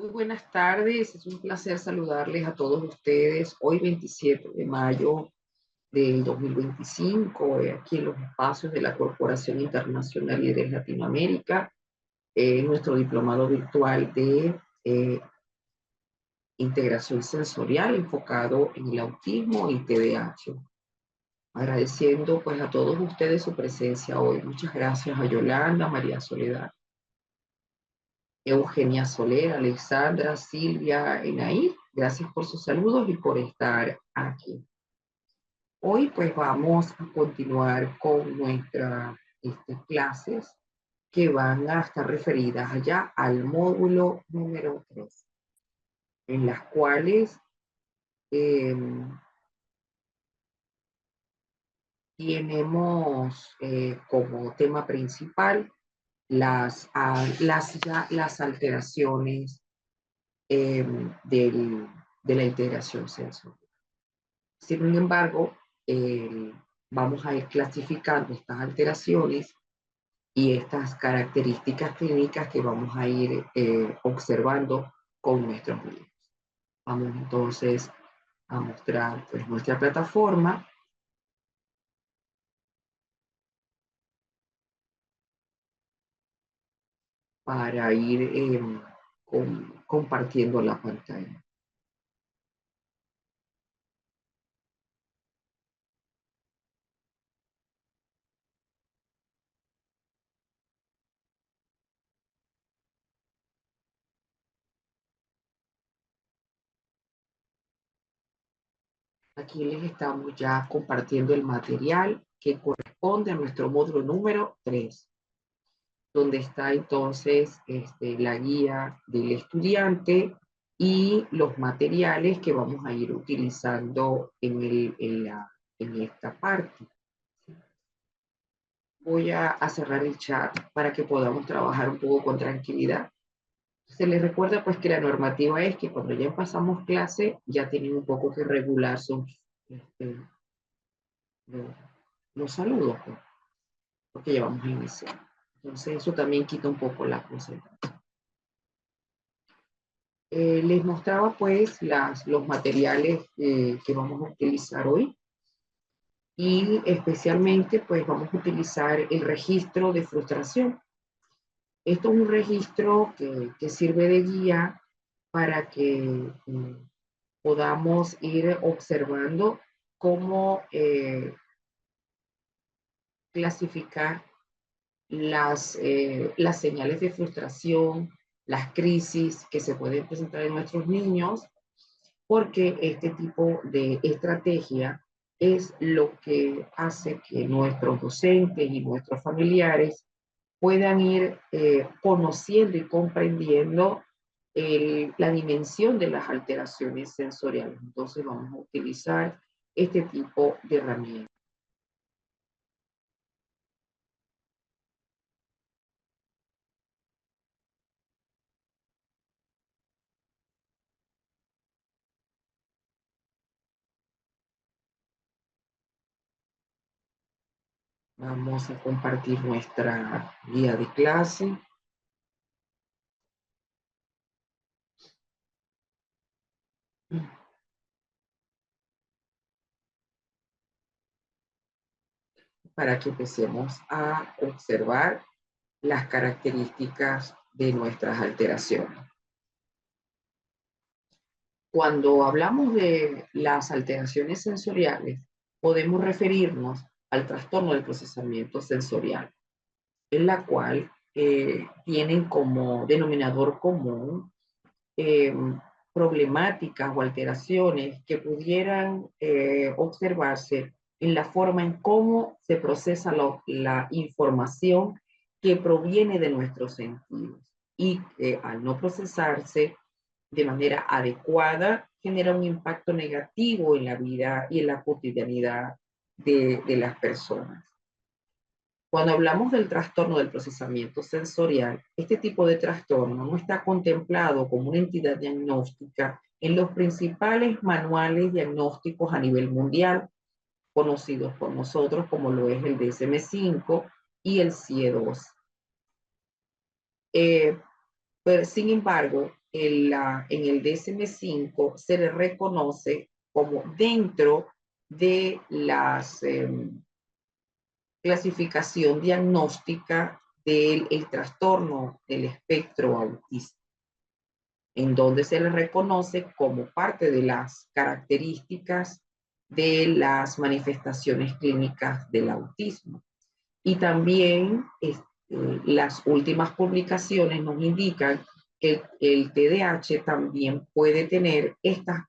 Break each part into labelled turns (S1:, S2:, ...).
S1: Muy buenas tardes, es un placer saludarles a todos ustedes hoy 27 de mayo del 2025, aquí en los espacios de la Corporación Internacional Líderes Latinoamérica, nuestro diplomado virtual de integración sensorial enfocado en el autismo y TDAH. Agradeciendo pues a todos ustedes su presencia hoy. Muchas gracias a Yolanda, María Soledad, Eugenia Soler, Alexandra, Silvia, Enaí. Gracias por sus saludos y por estar aquí. Hoy pues vamos a continuar con nuestras clases que van a estar referidas allá al módulo número 3, en las cuales eh, tenemos como tema principal las alteraciones eh, de la integración sensorial. Sin embargo, vamos a ir clasificando estas alteraciones y estas características clínicas que vamos a ir observando con nuestros niños. Vamos entonces a mostrar pues, nuestra plataforma para ir compartiendo la pantalla. Aquí les estamos ya compartiendo el material que corresponde a nuestro módulo número 3, donde está entonces la guía del estudiante y los materiales que vamos a ir utilizando en esta parte. Voy a cerrar el chat para que podamos trabajar un poco con tranquilidad. Se les recuerda pues que la normativa es que cuando ya empezamos clase ya tienen un poco que regular sus, los, los saludos, pues, porque ya vamos a iniciar. Entonces eso también quita un poco la concentración. Les mostraba pues los materiales que vamos a utilizar hoy y especialmente pues vamos a utilizar el registro de frustración. Esto es un registro que sirve de guía para que podamos ir observando cómo clasificar las señales de frustración, las crisis que se pueden presentar en nuestros niños, porque este tipo de estrategia es lo que hace que nuestros docentes y nuestros familiares puedan ir conociendo y comprendiendo la dimensión de las alteraciones sensoriales. Entonces vamos a utilizar este tipo de herramientas. Vamos a compartir nuestra guía de clase. Para que empecemos a observar las características de nuestras alteraciones. Cuando hablamos de las alteraciones sensoriales, podemos referirnos al trastorno del procesamiento sensorial, en la cual tienen como denominador común eh, problemáticas o alteraciones que pudieran observarse en la forma en cómo se procesa la información que proviene de nuestros sentidos y al no procesarse de manera adecuada genera un impacto negativo en la vida y en la cotidianidad de las personas. Cuando hablamos del trastorno del procesamiento sensorial, este tipo de trastorno no está contemplado como una entidad diagnóstica en los principales manuales diagnósticos a nivel mundial, conocidos por nosotros como lo es el DSM-5 y el CIE-2. Pero, sin embargo, en el DSM-5 se le reconoce como dentro de las clasificación diagnóstica del trastorno del espectro autista, en donde se le reconoce como parte de las características de las manifestaciones clínicas del autismo. Y también las últimas publicaciones nos indican que el TDAH también puede tener estas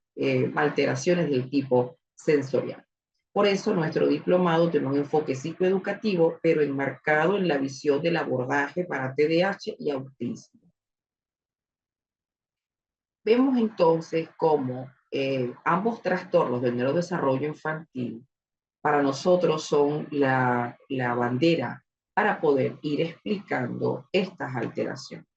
S1: alteraciones del tipo sensorial. Por eso nuestro diplomado tiene un enfoque psicoeducativo, pero enmarcado en la visión del abordaje para TDAH y autismo. Vemos entonces cómo ambos trastornos del neurodesarrollo infantil para nosotros son la bandera para poder ir explicando estas alteraciones.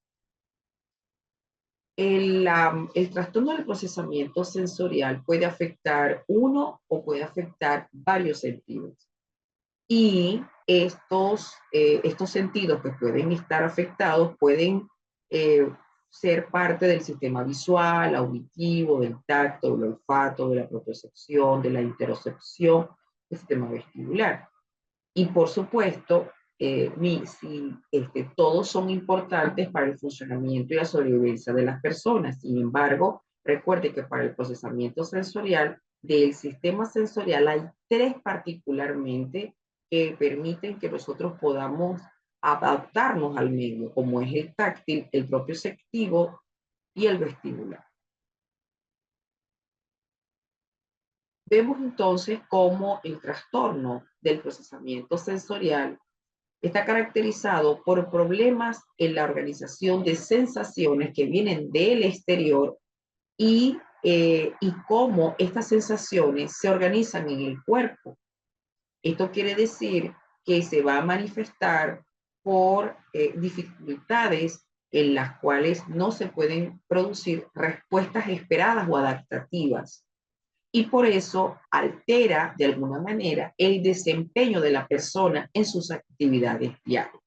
S1: El trastorno del procesamiento sensorial puede afectar uno o puede afectar varios sentidos. Y estos sentidos que pueden estar afectados pueden ser parte del sistema visual, auditivo, del tacto, del olfato, de la propiocepción, de la interocepción, del sistema vestibular. Y por supuesto, todos son importantes para el funcionamiento y la sobrevivencia de las personas. Sin embargo, recuerde que para el procesamiento sensorial del sistema sensorial hay tres particularmente que permiten que nosotros podamos adaptarnos al medio, como es el táctil, el propioceptivo y el vestibular. Vemos entonces cómo el trastorno del procesamiento sensorial está caracterizado por problemas en la organización de sensaciones que vienen del exterior y cómo estas sensaciones se organizan en el cuerpo. Esto quiere decir que se va a manifestar por dificultades en las cuales no se pueden producir respuestas esperadas o adaptativas. Y por eso altera de alguna manera el desempeño de la persona en sus actividades diarias.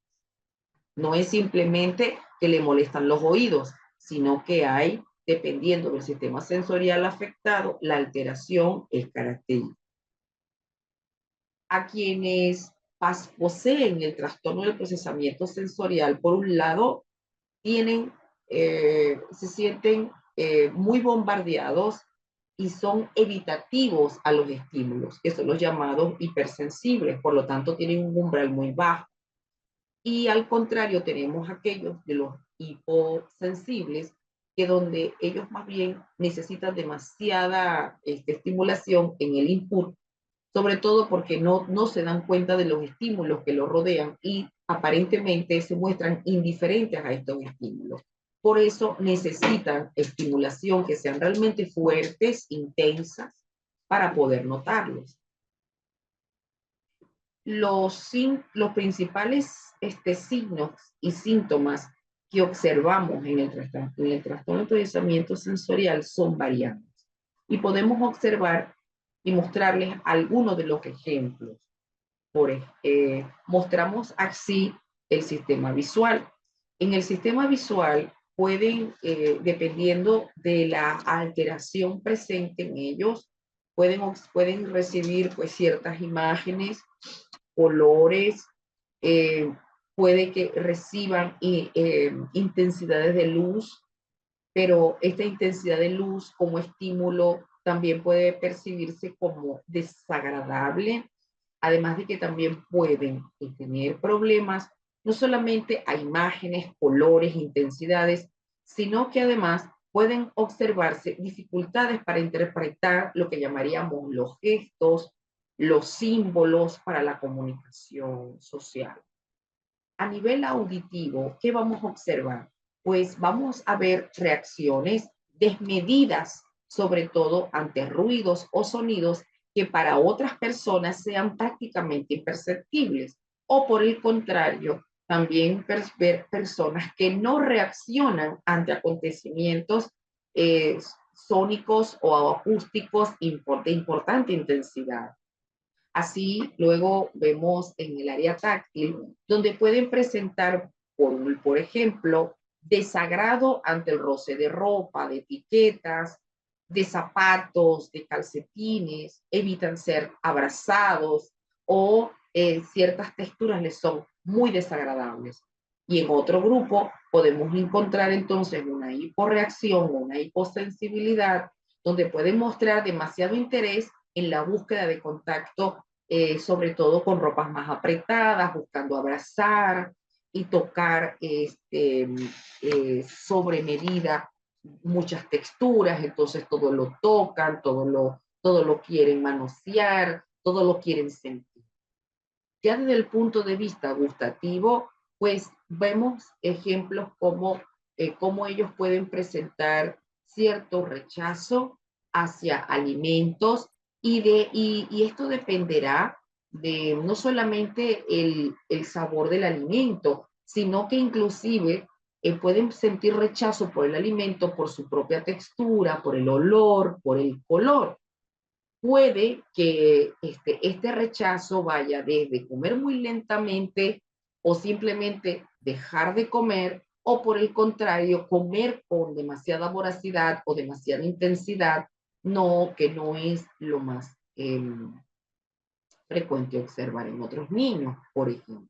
S1: No es simplemente que le molestan los oídos, sino que hay, dependiendo del sistema sensorial afectado, la alteración es característica. A quienes poseen el trastorno del procesamiento sensorial, por un lado, se sienten muy bombardeados y son evitativos a los estímulos, que son los llamados hipersensibles, por lo tanto tienen un umbral muy bajo. Y al contrario, tenemos aquellos de los hiposensibles, que donde ellos más bien necesitan demasiada estimulación en el input, sobre todo porque no se dan cuenta de los estímulos que los rodean y aparentemente se muestran indiferentes a estos estímulos. Por eso necesitan estimulación que sean realmente fuertes, intensas, para poder notarlos. Los principales signos y síntomas que observamos en el trastorno de procesamiento sensorial son variados. Y podemos observar y mostrarles algunos de los ejemplos. Mostramos así el sistema visual. En el sistema visual pueden, dependiendo de la alteración presente en ellos, pueden recibir pues, ciertas imágenes, colores, puede que reciban intensidades de luz, pero esta intensidad de luz como estímulo también puede percibirse como desagradable, además de que también pueden tener problemas, no solamente a imágenes, colores, intensidades, sino que además pueden observarse dificultades para interpretar lo que llamaríamos los gestos, los símbolos para la comunicación social. A nivel auditivo, ¿qué vamos a observar? Pues vamos a ver reacciones desmedidas, sobre todo ante ruidos o sonidos que para otras personas sean prácticamente imperceptibles. O por el contrario, también ver personas que no reaccionan ante acontecimientos sónicos o acústicos de importante intensidad. Así, luego vemos en el área táctil, donde pueden presentar, por ejemplo, desagrado ante el roce de ropa, de etiquetas, de zapatos, de calcetines, evitan ser abrazados o ciertas texturas les son muy desagradables. Y en otro grupo podemos encontrar entonces una hiporreacción o una hiposensibilidad donde pueden mostrar demasiado interés en la búsqueda de contacto, sobre todo con ropas más apretadas, buscando abrazar y tocar sobre medida muchas texturas, entonces todo lo tocan, todo lo quieren manosear, todo lo quieren sentir. Ya desde el punto de vista gustativo, pues vemos ejemplos como cómo ellos pueden presentar cierto rechazo hacia alimentos y esto dependerá de no solamente el sabor del alimento, sino que inclusive pueden sentir rechazo por el alimento, por su propia textura, por el olor, por el color. Puede que este rechazo vaya desde comer muy lentamente o simplemente dejar de comer, o por el contrario, comer con demasiada voracidad o demasiada intensidad, que no es lo más frecuente observar en otros niños, por ejemplo.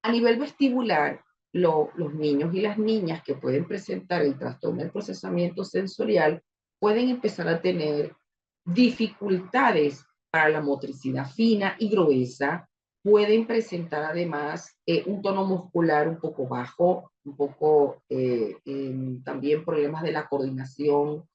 S1: A nivel vestibular, los niños y las niñas que pueden presentar el trastorno del procesamiento sensorial pueden empezar a tener dificultades para la motricidad fina y gruesa, pueden presentar además un tono muscular un poco bajo, un poco también problemas de la coordinación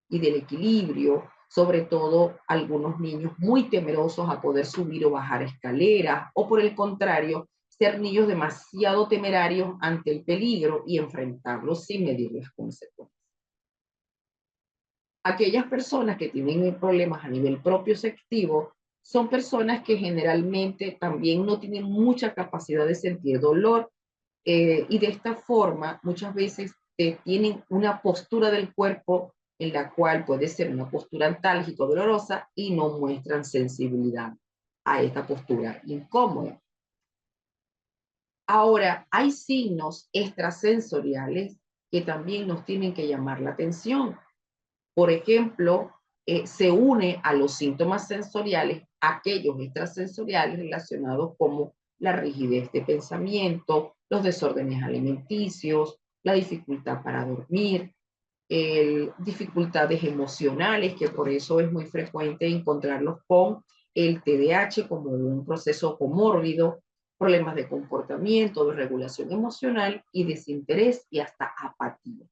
S1: y del equilibrio, sobre todo algunos niños muy temerosos a poder subir o bajar escaleras, o por el contrario, ser niños demasiado temerarios ante el peligro y enfrentarlos sin medir las consecuencias. Aquellas personas que tienen problemas a nivel propioceptivo son personas que generalmente también no tienen mucha capacidad de sentir dolor, y de esta forma muchas veces tienen una postura del cuerpo en la cual puede ser una postura antálgica o dolorosa y no muestran sensibilidad a esta postura incómoda. Ahora, hay signos extrasensoriales que también nos tienen que llamar la atención. Por ejemplo, se une a los síntomas sensoriales aquellos extrasensoriales relacionados como la rigidez de pensamiento, los desórdenes alimenticios, la dificultad para dormir, dificultades emocionales, que por eso es muy frecuente encontrarlos con el TDAH como un proceso comórbido, problemas de comportamiento, de regulación emocional y desinterés y hasta apatía.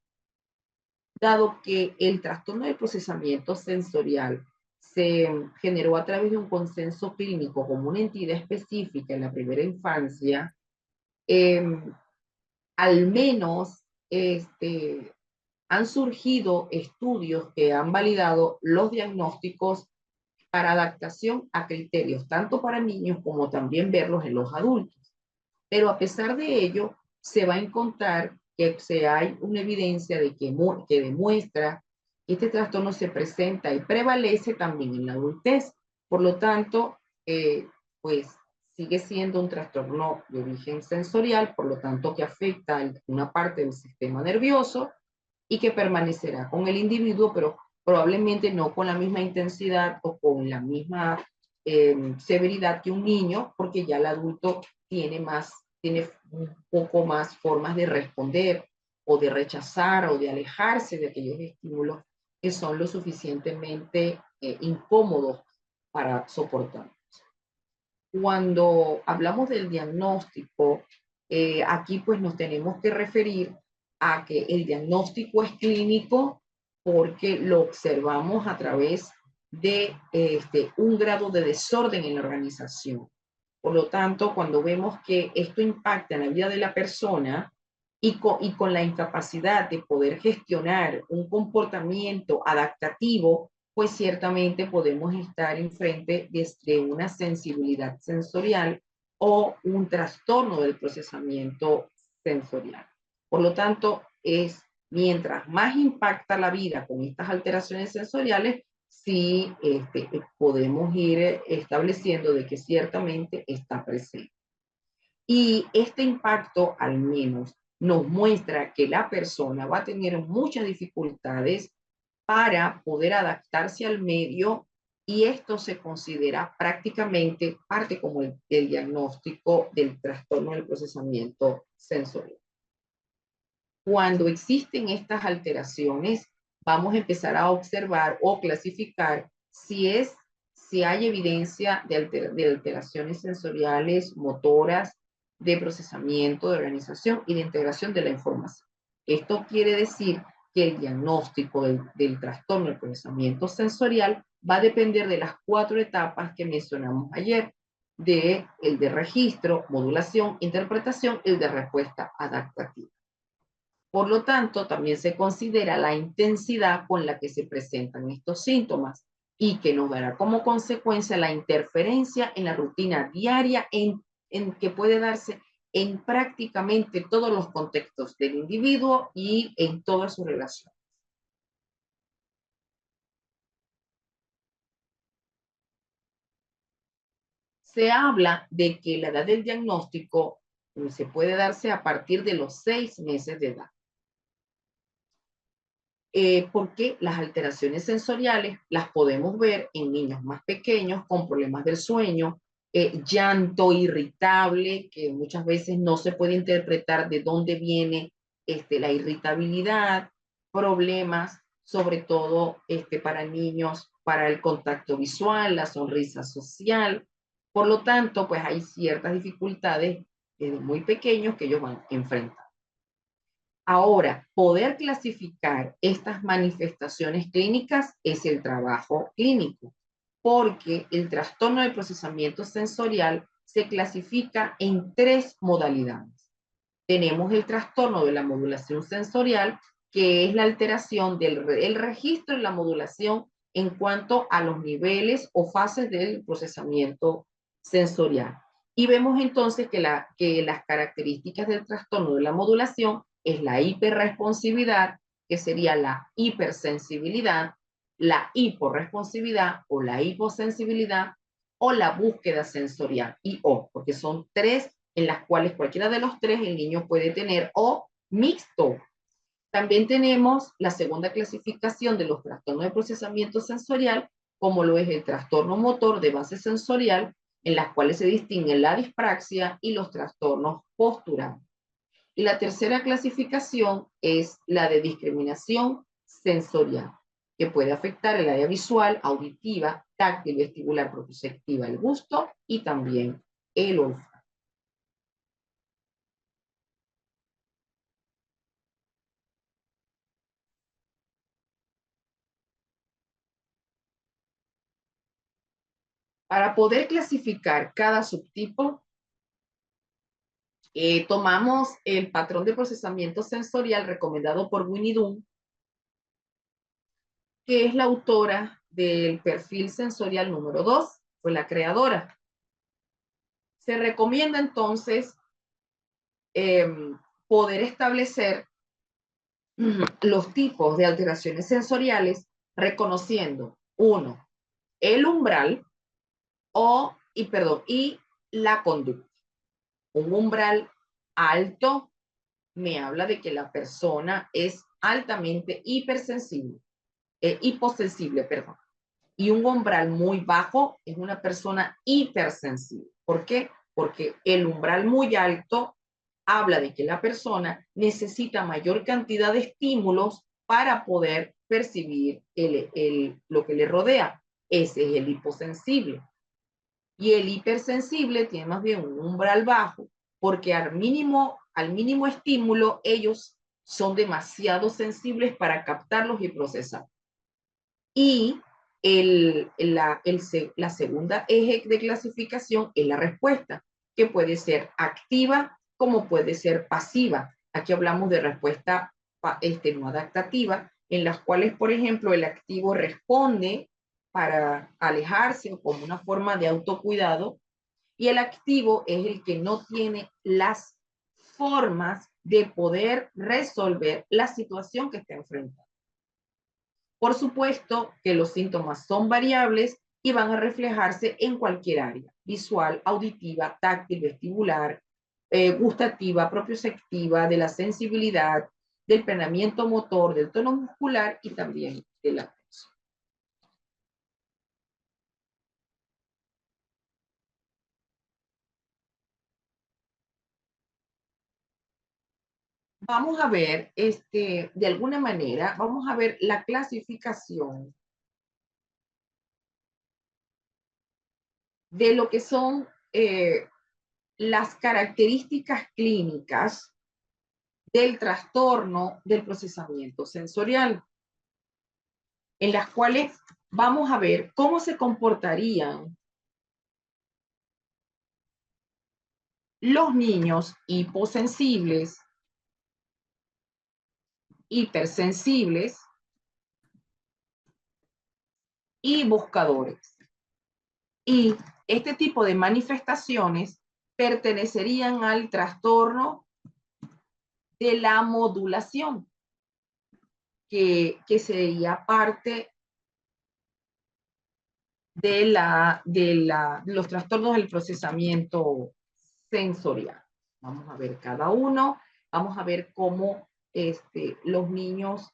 S1: Dado que el trastorno del procesamiento sensorial se generó a través de un consenso clínico como una entidad específica en la primera infancia, eh, al menos han surgido estudios que han validado los diagnósticos para adaptación a criterios, tanto para niños como también verlos en los adultos. Pero a pesar de ello, se va a encontrar que hay una evidencia de que demuestra que este trastorno se presenta y prevalece también en la adultez. Por lo tanto, pues sigue siendo un trastorno de origen sensorial, por lo tanto que afecta a una parte del sistema nervioso y que permanecerá con el individuo, pero probablemente no con la misma intensidad o con la misma severidad que un niño, porque ya el adulto tiene un poco más formas de responder o de rechazar o de alejarse de aquellos estímulos que son lo suficientemente incómodos para soportar. Cuando hablamos del diagnóstico, aquí pues nos tenemos que referir a que el diagnóstico es clínico porque lo observamos a través de un grado de desorden en la organización. Por lo tanto, cuando vemos que esto impacta en la vida de la persona y con la incapacidad de poder gestionar un comportamiento adaptativo, pues ciertamente podemos estar enfrente de una sensibilidad sensorial o un trastorno del procesamiento sensorial. Por lo tanto, mientras más impacta la vida con estas alteraciones sensoriales, sí podemos ir estableciendo de que ciertamente está presente. Y este impacto, al menos nos muestra que la persona va a tener muchas dificultades para poder adaptarse al medio y esto se considera prácticamente parte como el diagnóstico del trastorno del procesamiento sensorial. Cuando existen estas alteraciones, vamos a empezar a observar o clasificar si hay evidencia de alteraciones sensoriales, motoras, de procesamiento, de organización y de integración de la información. Esto quiere decir que el diagnóstico del trastorno del procesamiento sensorial va a depender de las 4 etapas que mencionamos ayer, el de registro, modulación, interpretación y el de respuesta adaptativa. Por lo tanto, también se considera la intensidad con la que se presentan estos síntomas y que nos dará como consecuencia la interferencia en la rutina diaria en que puede darse en prácticamente todos los contextos del individuo y en todas sus relaciones. Se habla de que la edad del diagnóstico se puede darse a partir de los 6 meses de edad. Porque las alteraciones sensoriales las podemos ver en niños más pequeños con problemas del sueño, llanto irritable, que muchas veces no se puede interpretar de dónde viene la irritabilidad, problemas, sobre todo para niños, para el contacto visual, la sonrisa social. Por lo tanto, pues hay ciertas dificultades desde muy pequeños que ellos van a enfrentar. Ahora, poder clasificar estas manifestaciones clínicas es el trabajo clínico, porque el trastorno del procesamiento sensorial se clasifica en 3 modalidades. Tenemos el trastorno de la modulación sensorial, que es la alteración del registro y la modulación en cuanto a los niveles o fases del procesamiento sensorial. Y vemos entonces que las características del trastorno de la modulación es la hiperresponsividad, que sería la hipersensibilidad, la hiporresponsividad o la hiposensibilidad, o la búsqueda sensorial, porque son 3 en las cuales cualquiera de los 3 el niño puede tener, o mixto. También tenemos la segunda clasificación de los trastornos de procesamiento sensorial, como lo es el trastorno motor de base sensorial, en las cuales se distinguen la dispraxia y los trastornos posturales. Y la tercera clasificación es la de discriminación sensorial, que puede afectar el área visual, auditiva, táctil, vestibular, propioceptiva, el gusto y también el olfato. Para poder clasificar cada subtipo, tomamos el patrón de procesamiento sensorial recomendado por Winnie Dunn, que es la autora del perfil sensorial número 2, fue la creadora. Se recomienda entonces poder establecer los tipos de alteraciones sensoriales reconociendo, uno, el umbral y la conducta. Un umbral alto me habla de que la persona es altamente hiposensible, perdón. Y un umbral muy bajo es una persona hipersensible. ¿Por qué? Porque el umbral muy alto habla de que la persona necesita mayor cantidad de estímulos para poder percibir lo que le rodea. Ese es el hiposensible. Y el hipersensible tiene más bien un umbral bajo, porque al mínimo estímulo ellos son demasiado sensibles para captarlos y procesar. Y la segunda eje de clasificación es la respuesta, que puede ser activa como puede ser pasiva. Aquí hablamos de respuesta no adaptativa, en las cuales, por ejemplo, el activo responde para alejarse o como una forma de autocuidado, y el activo es el que no tiene las formas de poder resolver la situación que está enfrentando. Por supuesto que los síntomas son variables y van a reflejarse en cualquier área, visual, auditiva, táctil, vestibular, gustativa, propioceptiva, de la sensibilidad, del planeamiento motor, del tono muscular y también de la atención. Vamos a ver, de alguna manera, vamos a ver la clasificación de lo que son las características clínicas del trastorno del procesamiento sensorial, en las cuales vamos a ver cómo se comportarían los niños hiposensibles, hipersensibles y buscadores. Y este tipo de manifestaciones pertenecerían al trastorno de la modulación, que sería parte de los trastornos del procesamiento sensorial. Vamos a ver cada uno, vamos a ver cómo los niños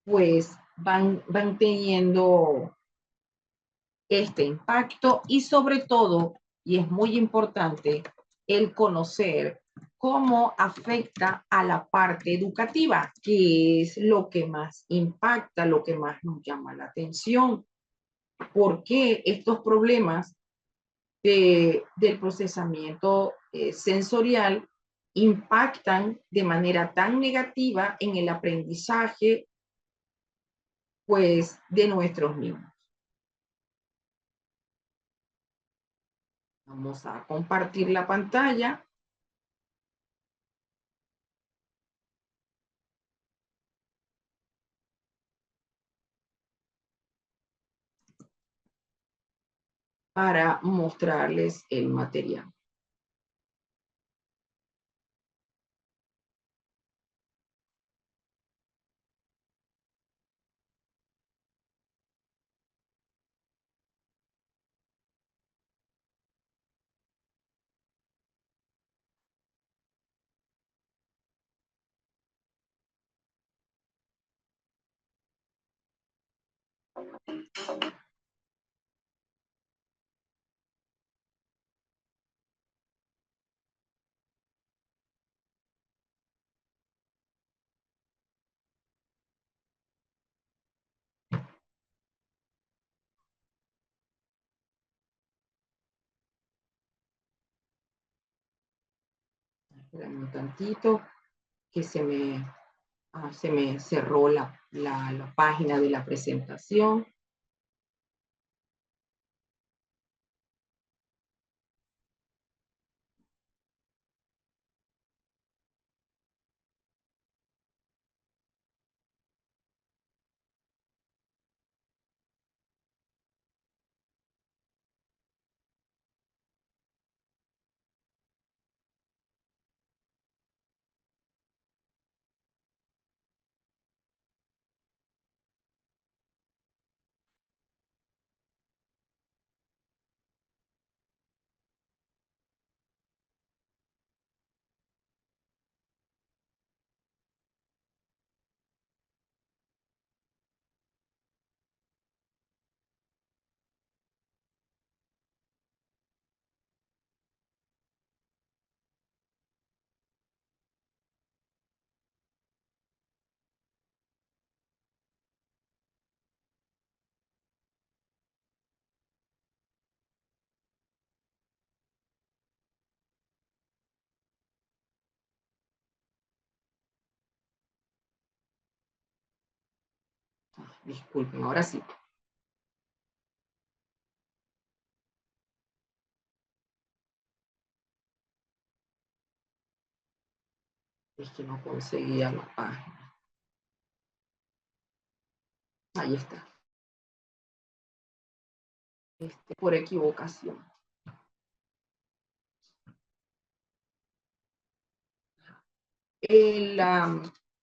S1: pues van teniendo este impacto y sobre todo, y es muy importante, el conocer cómo afecta a la parte educativa, que es lo que más impacta, lo que más nos llama la atención. ¿Por qué estos problemas del procesamiento sensorial impactan de manera tan negativa en el aprendizaje pues, de nuestros niños? Vamos a compartir la pantalla para mostrarles el material. Esperen un tantito que se me cerró la página de la presentación. Disculpen, ahora sí. Es que no conseguía la página. Ahí está. Por equivocación.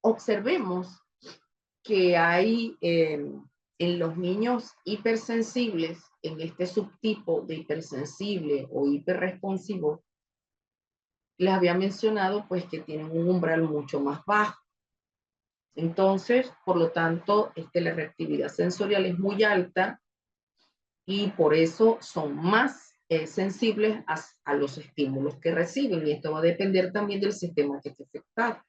S1: Observemos que hay en los niños hipersensibles, en este subtipo de hipersensible o hiperresponsivo, les había mencionado pues que tienen un umbral mucho más bajo. Entonces, por lo tanto, la reactividad sensorial es muy alta y por eso son más sensibles a los estímulos que reciben. Y esto va a depender también del sistema que esté afectado.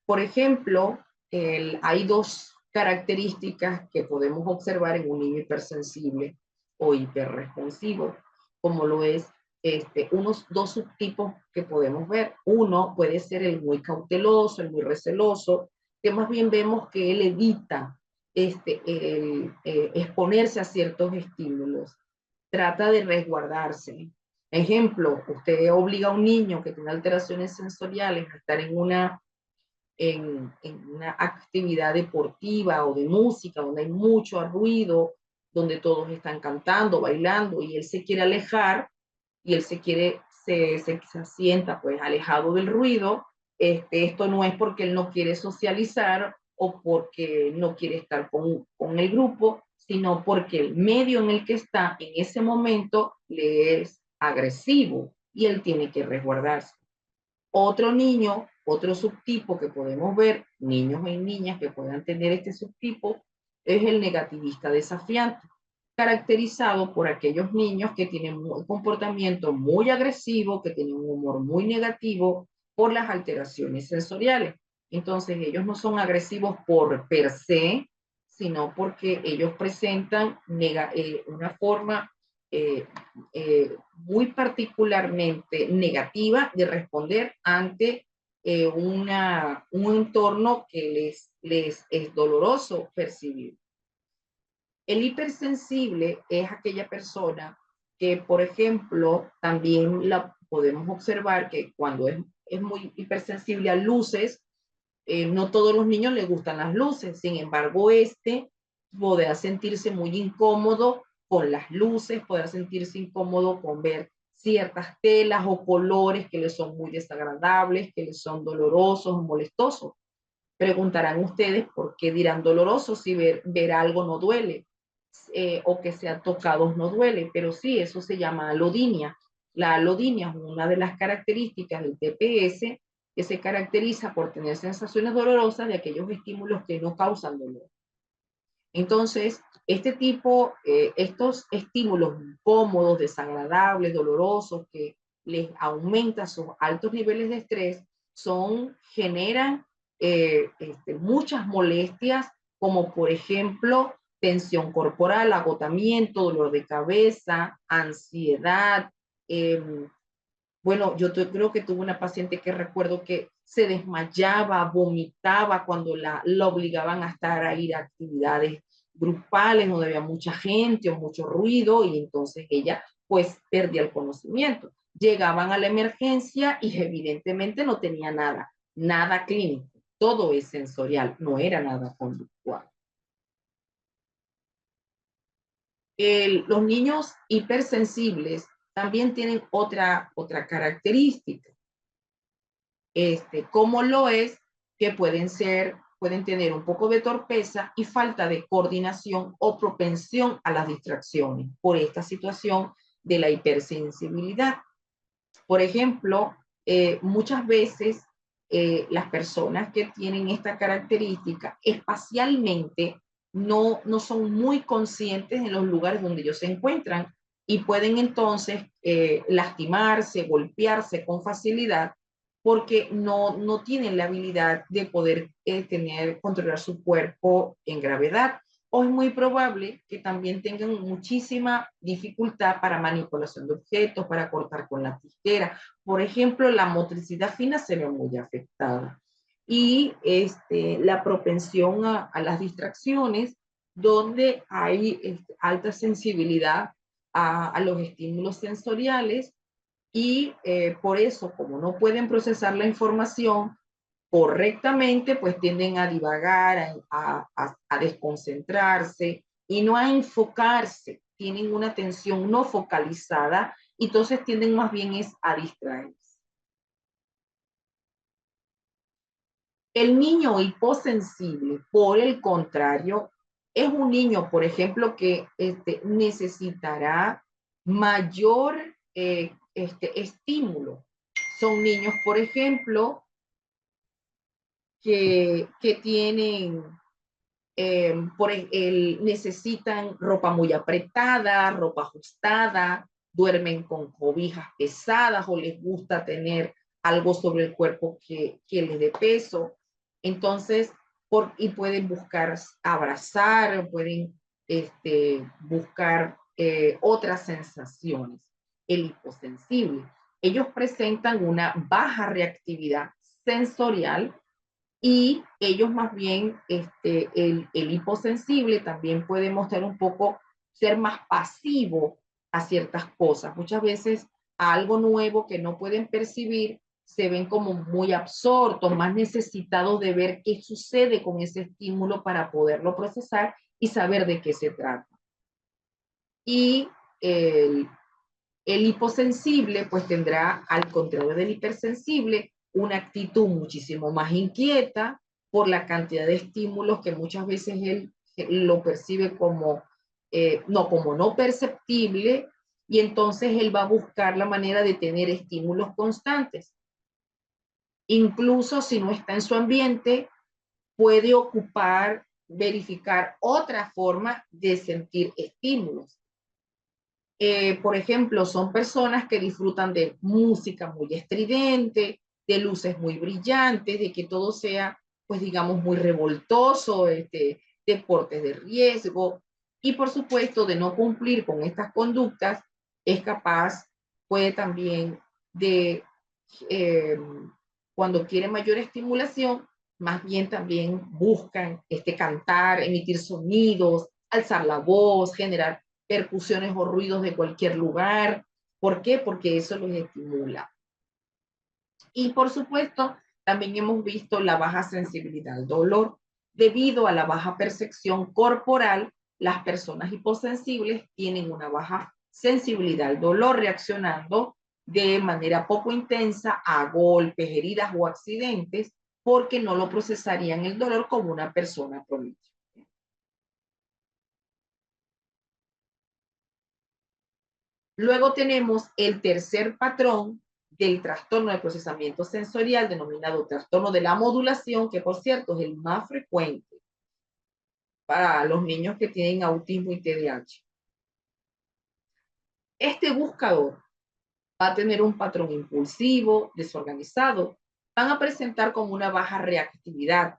S1: Por ejemplo, hay dos características que podemos observar en un niño hipersensible o hiperresponsivo, como lo es unos dos subtipos que podemos ver. Uno puede ser el muy cauteloso, el muy receloso, que más bien vemos que él evita exponerse a ciertos estímulos, trata de resguardarse. Ejemplo, usted obliga a un niño que tiene alteraciones sensoriales a estar en una actividad deportiva o de música, donde hay mucho ruido, donde todos están cantando, bailando, y él se quiere alejar, y él se asienta pues alejado del ruido. Esto no es porque él no quiere socializar o porque no quiere estar con el grupo, sino porque el medio en el que está en ese momento le es agresivo y él tiene que resguardarse. Otro niño, otro subtipo que podemos ver, niños y niñas que puedan tener este subtipo, es el negativista desafiante, caracterizado por aquellos niños que tienen un comportamiento muy agresivo, que tienen un humor muy negativo por las alteraciones sensoriales. Entonces, ellos no son agresivos por per se, sino porque ellos presentan una forma eh, muy particularmente negativa de responder ante un entorno que les es doloroso percibir. El hipersensible es aquella persona que, por ejemplo, también la podemos observar que cuando es muy hipersensible a luces, no todos los niños les gustan las luces, sin embargo, podrá sentirse muy incómodo con las luces, podrá sentirse incómodo con ver ciertas telas o colores que le son muy desagradables, que le son dolorosos o molestosos. Preguntarán ustedes por qué dirán doloroso si ver algo no duele, o que sea tocado no duele, pero sí, eso se llama alodinia. La alodinia es una de las características del TPS que se caracteriza por tener sensaciones dolorosas de aquellos estímulos que no causan dolor. Entonces, estos estímulos incómodos, desagradables, dolorosos, que les aumenta sus altos niveles de estrés, generan muchas molestias, como por ejemplo tensión corporal, agotamiento, dolor de cabeza, ansiedad. Bueno, creo que tuve una paciente que recuerdo que se desmayaba, vomitaba cuando la obligaban a estar a ir a actividades grupales donde había mucha gente o mucho ruido, y entonces ella pues perdía el conocimiento. Llegaban a la emergencia y evidentemente no tenía nada, nada clínico. Todo es sensorial, no era nada conductual. Los niños hipersensibles también tienen otra característica, como lo es que pueden tener un poco de torpeza y falta de coordinación o propensión a las distracciones por esta situación de la hipersensibilidad. Por ejemplo, muchas veces las personas que tienen esta característica espacialmente no son muy conscientes en los lugares donde ellos se encuentran, y pueden entonces lastimarse, golpearse con facilidad porque no tienen la habilidad de poder controlar su cuerpo en gravedad. O es muy probable que también tengan muchísima dificultad para manipulación de objetos, para cortar con la tijera. Por ejemplo, la motricidad fina se ve muy afectada. Y la propensión a las distracciones, donde hay alta sensibilidad a los estímulos sensoriales, y por eso, como no pueden procesar la información correctamente, pues tienden a divagar, a desconcentrarse y no a enfocarse. Tienen una atención no focalizada y entonces tienden más bien a distraerse. El niño hiposensible, por el contrario, es un niño, por ejemplo, que necesitará mayor estímulo. Son niños, por ejemplo, que tienen, necesitan ropa muy apretada, ropa ajustada, duermen con cobijas pesadas o les gusta tener algo sobre el cuerpo que les dé peso. Entonces, y pueden buscar abrazar, pueden buscar otras sensaciones. El hiposensible. Ellos presentan una baja reactividad sensorial y ellos más bien, el hiposensible también puede mostrar un poco, ser más pasivo a ciertas cosas. Muchas veces a algo nuevo que no pueden percibir, se ven como muy absortos, más necesitados de ver qué sucede con ese estímulo para poderlo procesar y saber de qué se trata. Y el, el hiposensible pues tendrá, al contrario del hipersensible, una actitud muchísimo más inquieta por la cantidad de estímulos que muchas veces él lo percibe como, como no perceptible, y entonces él va a buscar la manera de tener estímulos constantes. Incluso si no está en su ambiente, puede ocupar, verificar otra forma de sentir estímulos. Por ejemplo, son personas que disfrutan de música muy estridente, de luces muy brillantes, de que todo sea, pues digamos, muy revoltoso, deportes de riesgo, y por supuesto de no cumplir con estas conductas, es capaz, puede también de, eh, cuando quiere mayor estimulación, más bien también buscan cantar, emitir sonidos, alzar la voz, generar percusiones o ruidos de cualquier lugar. ¿Por qué? Porque eso los estimula. Y por supuesto, también hemos visto la baja sensibilidad al dolor. Debido a la baja percepción corporal, las personas hiposensibles tienen una baja sensibilidad al dolor, reaccionando de manera poco intensa a golpes, heridas o accidentes, porque no lo procesarían el dolor como una persona promedio. Luego tenemos el tercer patrón del trastorno de procesamiento sensorial, denominado trastorno de la modulación, que por cierto es el más frecuente para los niños que tienen autismo y TDAH. Este buscador va a tener un patrón impulsivo, desorganizado, van a presentar como una baja reactividad,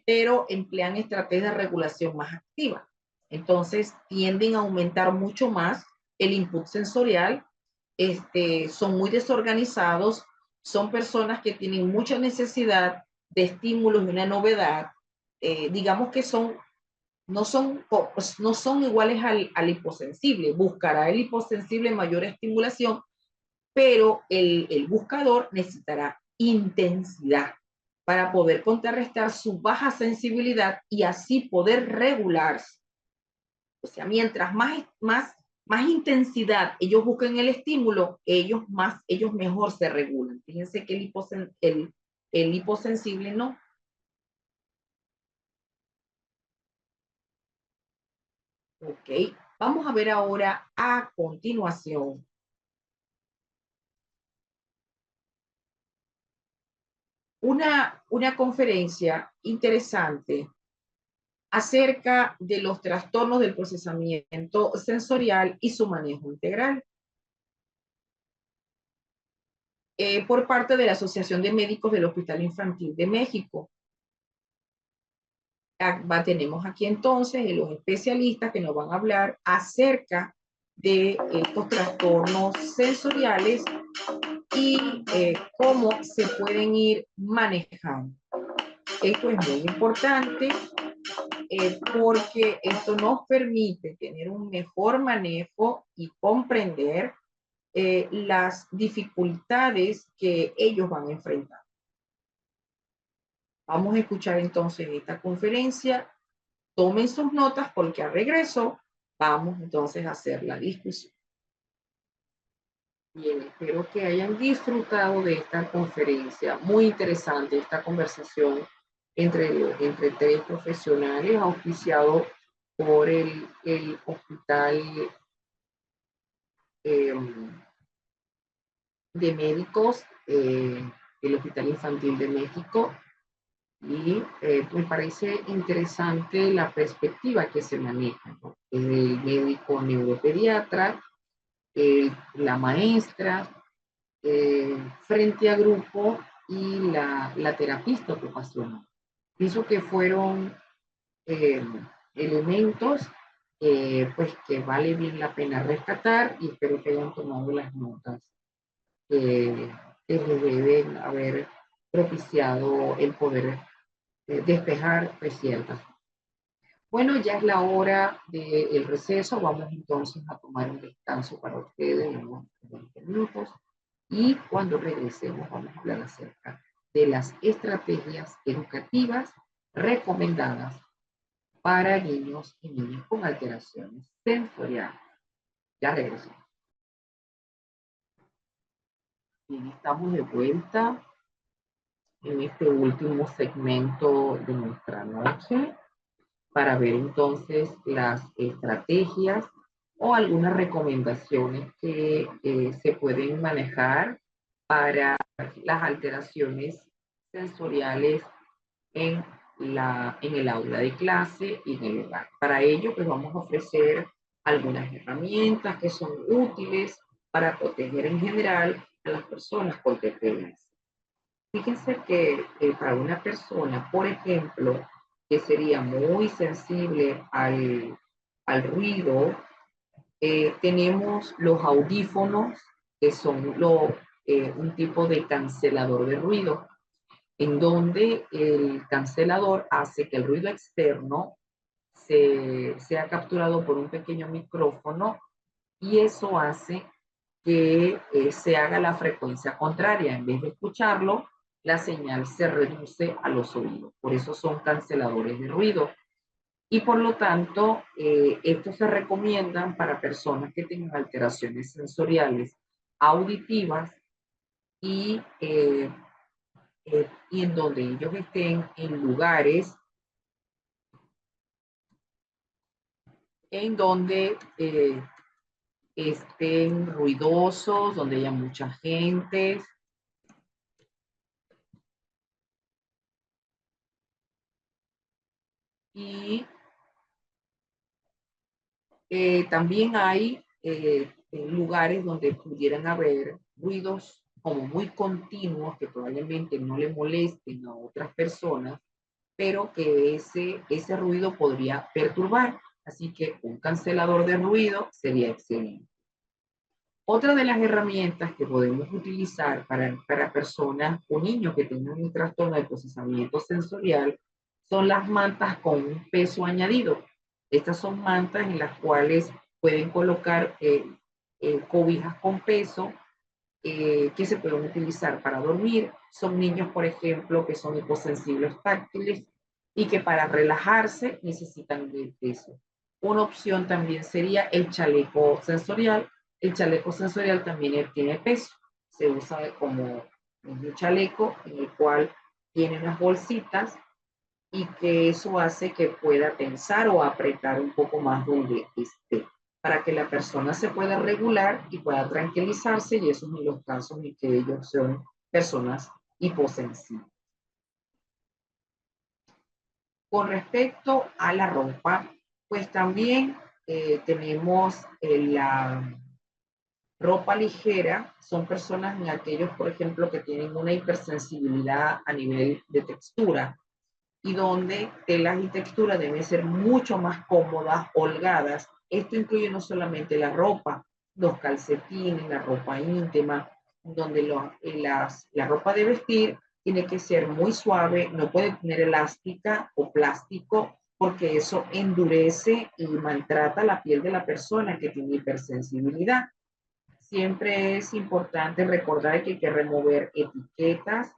S1: pero emplean estrategias de regulación más activas. Entonces tienden a aumentar mucho más el input sensorial, son muy desorganizados, son personas que tienen mucha necesidad de estímulos y una novedad, digamos que no son iguales al hiposensible. Buscará el hiposensible mayor estimulación, pero el buscador necesitará intensidad para poder contrarrestar su baja sensibilidad y así poder regularse. O sea, mientras más intensidad ellos busquen el estímulo, ellos mejor se regulan. Fíjense que el hiposensible no. Ok, vamos a ver ahora a continuación una conferencia interesante acerca de los trastornos del procesamiento sensorial y su manejo integral, por parte de la Asociación de Médicos del Hospital Infantil de México. Tenemos aquí entonces los especialistas que nos van a hablar acerca de estos trastornos sensoriales y cómo se pueden ir manejando. Esto es muy importante porque esto nos permite tener un mejor manejo y comprender las dificultades que ellos van a enfrentar. Vamos a escuchar entonces esta conferencia. Tomen sus notas porque al regreso vamos entonces a hacer la discusión. Bien, espero que hayan disfrutado de esta conferencia. Muy interesante esta conversación entre tres profesionales, auspiciado por el hospital de médicos del Hospital Infantil de México y me parece interesante la perspectiva que se maneja, ¿no? El médico neuropediatra, la maestra, frente a grupo y la terapista ocupacional. Pienso que fueron eh, elementos pues que vale bien la pena rescatar y espero que hayan tomado las notas que les deben haber propiciado el poder despejar pues, ciertas. Bueno, ya es la hora del receso. Vamos entonces a tomar un descanso para ustedes en unos 20 minutos. Y cuando regresemos vamos a hablar acerca de las estrategias educativas recomendadas para niños y niñas con alteraciones sensoriales. Ya regresamos. Y estamos de vuelta en este último segmento de nuestra noche para ver entonces las estrategias o algunas recomendaciones que se pueden manejar para las alteraciones sensoriales en, en el aula de clase y en el hogar. Para ello, pues vamos a ofrecer algunas herramientas que son útiles para proteger en general a las personas con TPS. Fíjense que para una persona, por ejemplo, que sería muy sensible al ruido, tenemos los audífonos, que son un tipo de cancelador de ruido, en donde el cancelador hace que el ruido externo sea capturado por un pequeño micrófono y eso hace que se haga la frecuencia contraria. En vez de escucharlo, la señal se reduce a los oídos. Por eso son canceladores de ruido. Y por lo tanto, estos se recomiendan para personas que tengan alteraciones sensoriales auditivas y, y en donde ellos estén en lugares en donde estén ruidosos, donde haya mucha gente. Y también hay lugares donde pudieran haber ruidos como muy continuos que probablemente no le molesten a otras personas, pero que ese ruido podría perturbar. Así que un cancelador de ruido sería excelente. Otra de las herramientas que podemos utilizar para personas o niños que tengan un trastorno de procesamiento sensorial son las mantas con un peso añadido. Estas son mantas en las cuales pueden colocar cobijas con peso que se pueden utilizar para dormir. Son niños, por ejemplo, que son hiposensibles táctiles y que para relajarse necesitan de peso. Una opción también sería el chaleco sensorial. El chaleco sensorial también tiene peso. Se usa como un chaleco en el cual tiene unas bolsitas y que eso hace que pueda tensar o apretar un poco más donde esté, para que la persona se pueda regular y pueda tranquilizarse, y esos son los casos en que ellos son personas hiposensibles. Con respecto a la ropa, pues también tenemos la ropa ligera, son personas en aquellos, por ejemplo, que tienen una hipersensibilidad a nivel de textura, y donde telas y texturas deben ser mucho más cómodas, holgadas. Esto incluye no solamente la ropa, los calcetines, la ropa íntima, donde la ropa de vestir tiene que ser muy suave, no puede tener elástica o plástico, porque eso endurece y maltrata la piel de la persona que tiene hipersensibilidad. Siempre es importante recordar que hay que remover etiquetas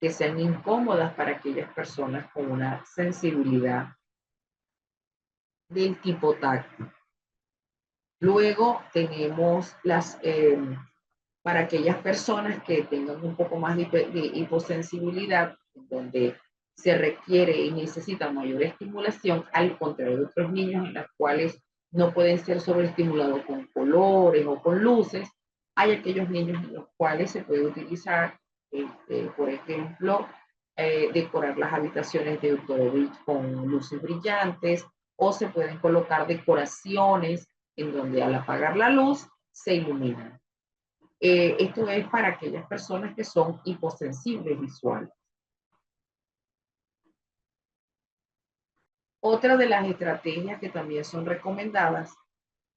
S1: que sean incómodas para aquellas personas con una sensibilidad del tipo táctil. Luego tenemos para aquellas personas que tengan un poco más de hiposensibilidad, donde se requiere y necesita mayor estimulación, al contrario de otros niños en los cuales no pueden ser sobreestimulados con colores o con luces. Hay aquellos niños en los cuales se puede utilizar, por ejemplo, decorar las habitaciones de Dr. con luces brillantes, o se pueden colocar decoraciones en donde al apagar la luz se iluminan. Esto es para aquellas personas que son hiposensibles visuales. Otra de las estrategias que también son recomendadas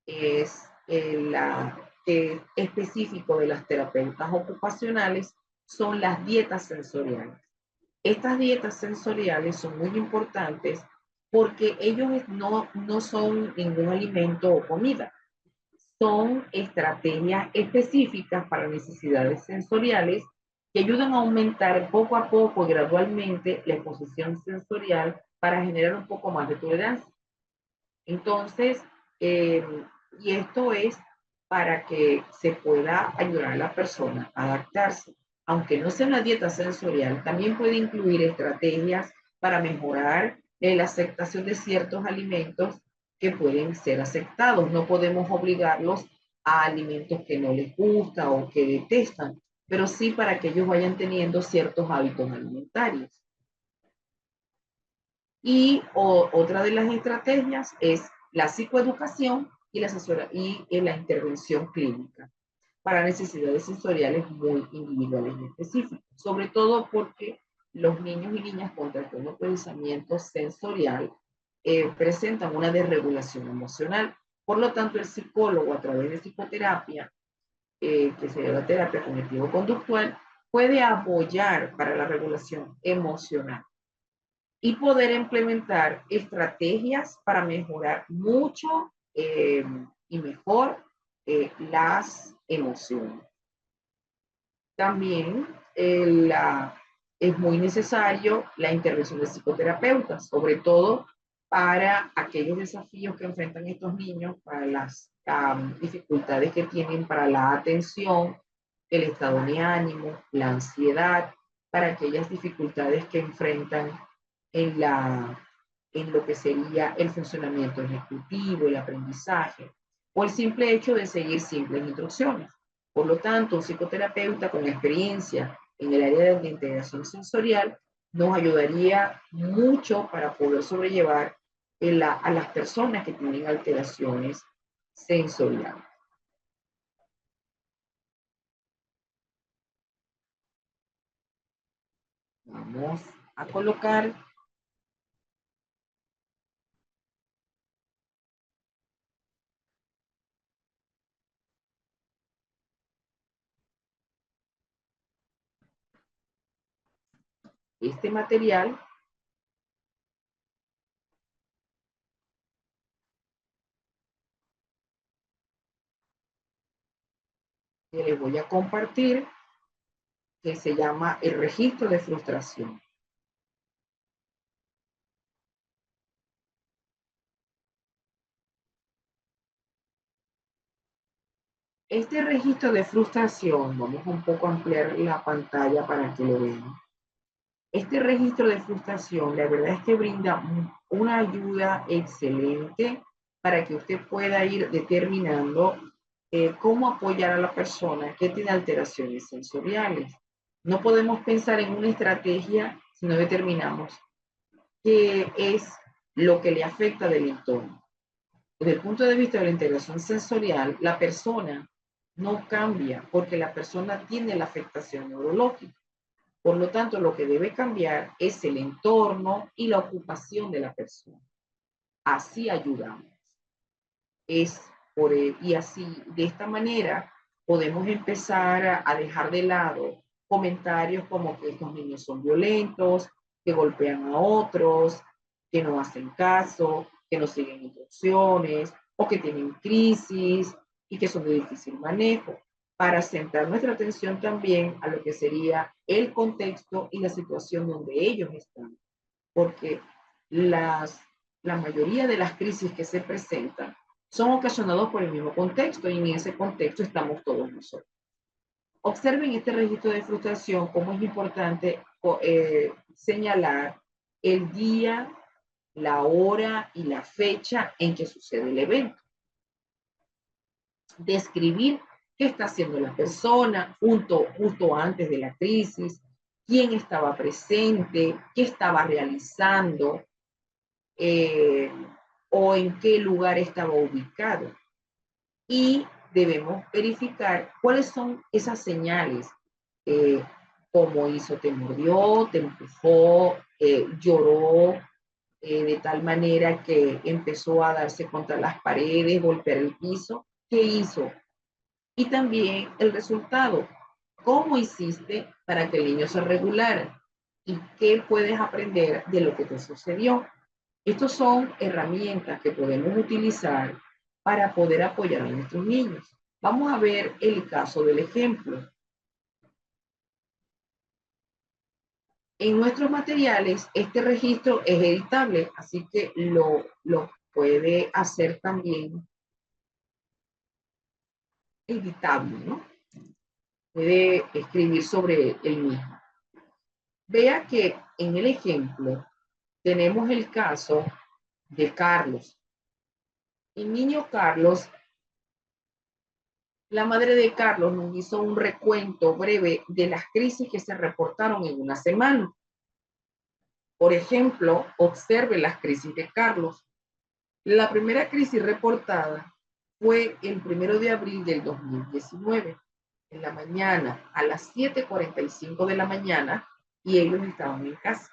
S1: es la que específico de las terapeutas ocupacionales son las dietas sensoriales. Estas dietas sensoriales son muy importantes porque ellos no son ningún alimento o comida, son estrategias específicas para necesidades sensoriales que ayudan a aumentar poco a poco y gradualmente la exposición sensorial para generar un poco más de tolerancia. Entonces, eh, y esto es para que se pueda ayudar a la persona a adaptarse. Aunque no sea una dieta sensorial, también puede incluir estrategias para mejorar la aceptación de ciertos alimentos que pueden ser aceptados. No podemos obligarlos a alimentos que no les gusta o que detestan, pero sí para que ellos vayan teniendo ciertos hábitos alimentarios. Y otra de las estrategias es la psicoeducación y la intervención clínica para necesidades sensoriales muy individuales y específicas, sobre todo porque los niños y niñas con trastorno de pensamiento sensorial presentan una desregulación emocional. Por lo tanto, el psicólogo a través de psicoterapia, que sería la terapia cognitivo-conductual, puede apoyar para la regulación emocional y poder implementar estrategias para mejorar mucho y mejor las emociones. También es muy necesario la intervención de psicoterapeutas, sobre todo para aquellos desafíos que enfrentan estos niños, para las dificultades que tienen para la atención, el estado de ánimo, la ansiedad, para aquellas dificultades que enfrentan en, en lo que sería el funcionamiento ejecutivo, el aprendizaje, o el simple hecho de seguir simples instrucciones. Por lo tanto, un psicoterapeuta con experiencia en el área de integración sensorial nos ayudaría mucho para poder sobrellevar a las personas que tienen alteraciones sensoriales. Vamos a colocar este material que les voy a compartir, que se llama el registro de frustración. Este registro de frustración, vamos un poco a ampliar la pantalla para que lo vean. Este registro de frustración, la verdad es que brinda una ayuda excelente para que usted pueda ir determinando cómo apoyar a la persona que tiene alteraciones sensoriales. No podemos pensar en una estrategia si no determinamos qué es lo que le afecta del entorno. Desde el punto de vista de la integración sensorial, la persona no cambia porque la persona tiene la afectación neurológica. Por lo tanto, lo que debe cambiar es el entorno y la ocupación de la persona. Así ayudamos. Y así, de esta manera, podemos empezar a dejar de lado comentarios como que estos niños son violentos, que golpean a otros, que no hacen caso, que no siguen instrucciones o que tienen crisis y que son de difícil manejo, para centrar nuestra atención también a lo que sería el contexto y la situación donde ellos están, porque las, la mayoría de las crisis que se presentan son ocasionados por el mismo contexto y en ese contexto estamos todos nosotros. Observen este registro de frustración, cómo es importante señalar el día, la hora y la fecha en que sucede el evento. Describir qué está haciendo la persona justo antes de la crisis, quién estaba presente, qué estaba realizando, eh, o en qué lugar estaba ubicado. Y debemos verificar cuáles son esas señales, cómo hizo, te mordió, te empujó, lloró, de tal manera que empezó a darse contra las paredes, golpear el piso. ¿Qué hizo? Y también el resultado. ¿Cómo hiciste para que el niño se regulara? ¿Y qué puedes aprender de lo que te sucedió? Estas son herramientas que podemos utilizar para poder apoyar a nuestros niños. Vamos a ver el caso del ejemplo. En nuestros materiales, este registro es editable, así que lo puede hacer también editable, ¿no? Puede escribir sobre el mismo. Vea que en el ejemplo tenemos el caso de Carlos. El niño Carlos, la madre de Carlos nos hizo un recuento breve de las crisis que se reportaron en una semana. Por ejemplo, observe las crisis de Carlos. La primera crisis reportada fue el 1 de abril del 2019, en la mañana, a las 7:45 de la mañana, y ellos estaban en casa.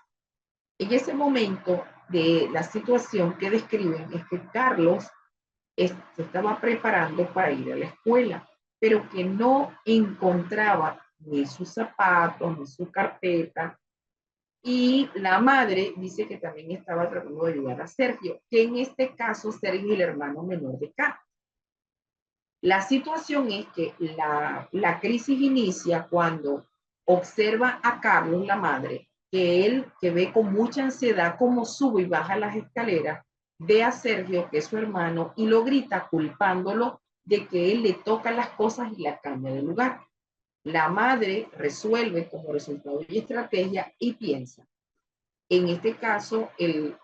S1: En ese momento de la situación que describen es que Carlos se estaba preparando para ir a la escuela, pero que no encontraba ni sus zapatos, ni su carpeta, y la madre dice que también estaba tratando de ayudar a Sergio, que en este caso Sergio es el hermano menor de Carlos. La situación es que la crisis inicia cuando observa a Carlos, la madre, que ve con mucha ansiedad cómo sube y baja las escaleras, ve a Sergio, que es su hermano, y lo grita culpándolo de que él le toca las cosas y la cambia de lugar. La madre resuelve como resultado y estrategia y piensa. En este caso, él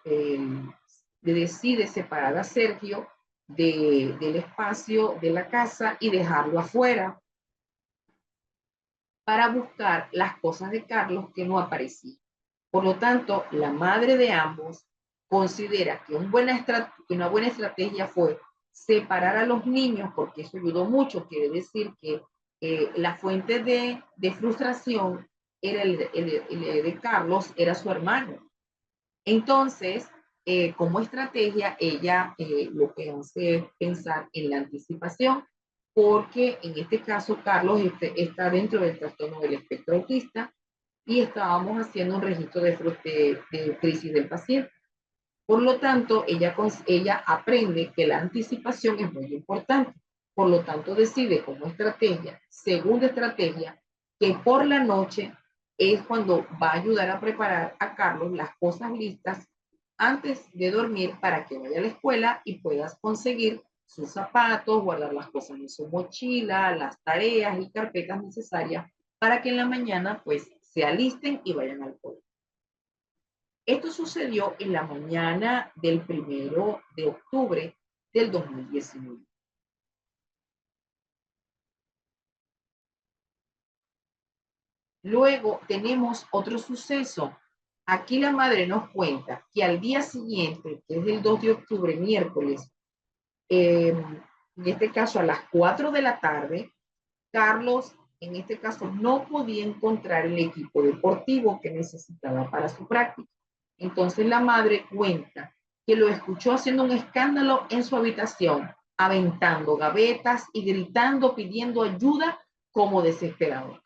S1: decide separar a Sergio del espacio de la casa y dejarlo afuera para buscar las cosas de Carlos que no aparecían. Por lo tanto, la madre de ambos considera que una buena estrategia fue separar a los niños, porque eso ayudó mucho. Quiere decir que la fuente de frustración era el de Carlos, era su hermano. Entonces, como estrategia, ella lo que hace es pensar en la anticipación, porque en este caso Carlos está dentro del trastorno del espectro autista y estábamos haciendo un registro de crisis del paciente. Por lo tanto, ella aprende que la anticipación es muy importante. Por lo tanto, decide como estrategia, segunda estrategia, que por la noche es cuando va a ayudar a preparar a Carlos las cosas listas antes de dormir para que vaya a la escuela y puedas conseguir sus zapatos, guardar las cosas en su mochila, las tareas y carpetas necesarias para que en la mañana pues se alisten y vayan al colegio. Esto sucedió en la mañana del 1 de octubre del 2019. Luego tenemos otro suceso. Aquí la madre nos cuenta que al día siguiente, que es el 2 de octubre, miércoles, en este caso a las 4 de la tarde, Carlos, en este caso, no podía encontrar el equipo deportivo que necesitaba para su práctica. Entonces la madre cuenta que lo escuchó haciendo un escándalo en su habitación, aventando gavetas y gritando, pidiendo ayuda como desesperado.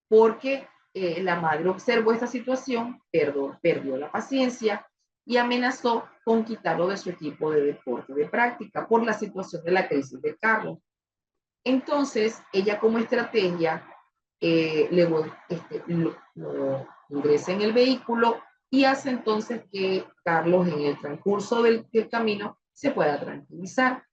S1: Porque la madre observó esta situación, perdió la paciencia y amenazó con quitarlo de su equipo de deporte de práctica por la situación de la crisis de Carlos. Entonces, ella como estrategia lo ingresa en el vehículo y hace entonces que Carlos en el transcurso del camino se pueda tranquilizar.